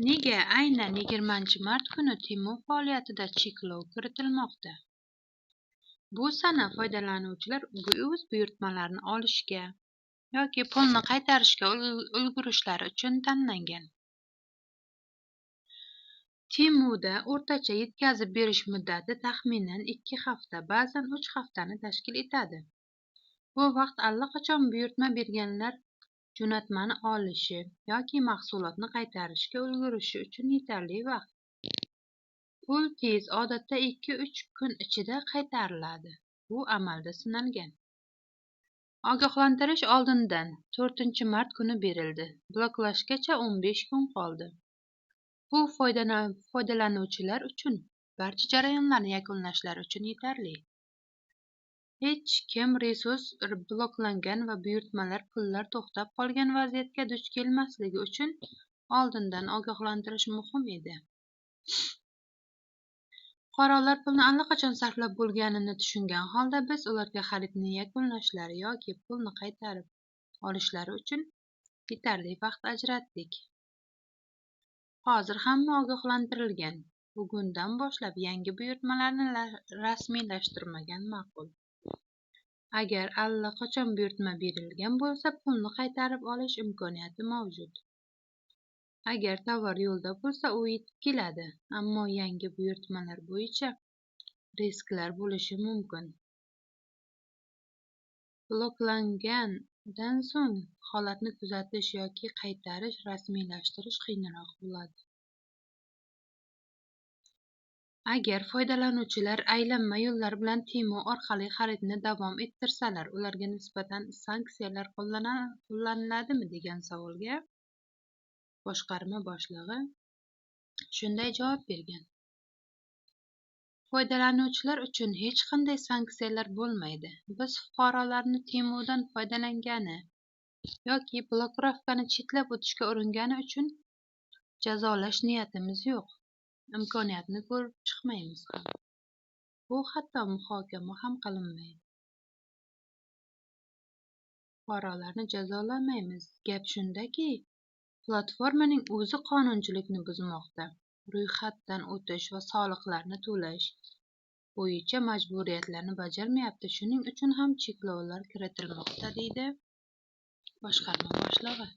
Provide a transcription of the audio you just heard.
Nega aynan 20-mart kuni Temu faoliyatida cheklov kiritilmoqda? Bu sana foydalanuvchilar o'z buyurtmalarini olishga yoki pulni qaytarishga ulgurishlari uchun tanlangan. Temuda o'rtacha yetkazib berish muddati taxminan 2 hafta, ba'zan 3 haftani tashkil etadi. Bu vaqt allaqachon buyurtma berganlar jo'natmani olishi yoki mahsulotni qaytarishga ulgurishi uchun yetarli vaqt. Pul tez, odatda 2-3 kun ichida qaytariladi. Bu amalda sinalgan. Ogohlantirish oldindan 4-mart kuni berildi. Bloklashgacha 15 kun qoldi. Bu foydalanuvchilar uchun barcha jarayonlarni yakunlashlari uchun yetarli. Hech kim resurs bloklangan va buyurtmalar pullar to'xtab qolgan vaziyatga duch kelmasligi uchun oldindan ogohlantirish muhim edi. Fuqarolar pulni allaqachon sarflab bo'lganini tushungan holda biz ularga xaridni yakunlashlari yoki pulni qaytarib olishlari uchun yetarli vaqt ajratdik. Hozir hamma ogohlantirilgan. Bugundan boshlab yangi buyurtmalarni rasmiylashtirmagan ma'qul. Agar allaqachon buyurtma berilgan bo'lsa, pulni qaytarib olish imkoniyati mavjud. Agar tovar yo'lda bo'lsa, u yetib keladi, ammo yangi buyurtmalar bo'yicha risklar bo'lishi mumkin. Bloklangandan so'ng holatni kuzatish yoki qaytarish, rasmiylashtirish qiyinroq bo'ladi. Agar foydalanuvchilar aylanma yo'llar bilan Temu orqali xaridni davom ettirsalar, ularga nisbatan sanksiyalar qo'llaniladimi degan savolga boshqarma boshlig'i shunday javob bergan. Foydalanuvchilar uchun hech qanday sanksiyalar bo'lmaydi. Biz fuqarolarni Temudan foydalangani yoki blokirovkani chetlab o'tishga uringani uchun jazolash niyatimiz yo'q. Imkoniyatni ko'rib chiqmaymiz ham. Bu hatto muhokama ham qilinmaydi. Fuqarolarni jazolamaymiz. Gap shundaki, platformaning o'zi qonunchilikni buzmoqda. Ro'yxatdan o'tish va soliqlarni to'lash bo'yicha majburiyatlarni bajarmayapti. Shuning uchun ham cheklovlar kiritilmoqda, deydi boshqarma boshlig'i.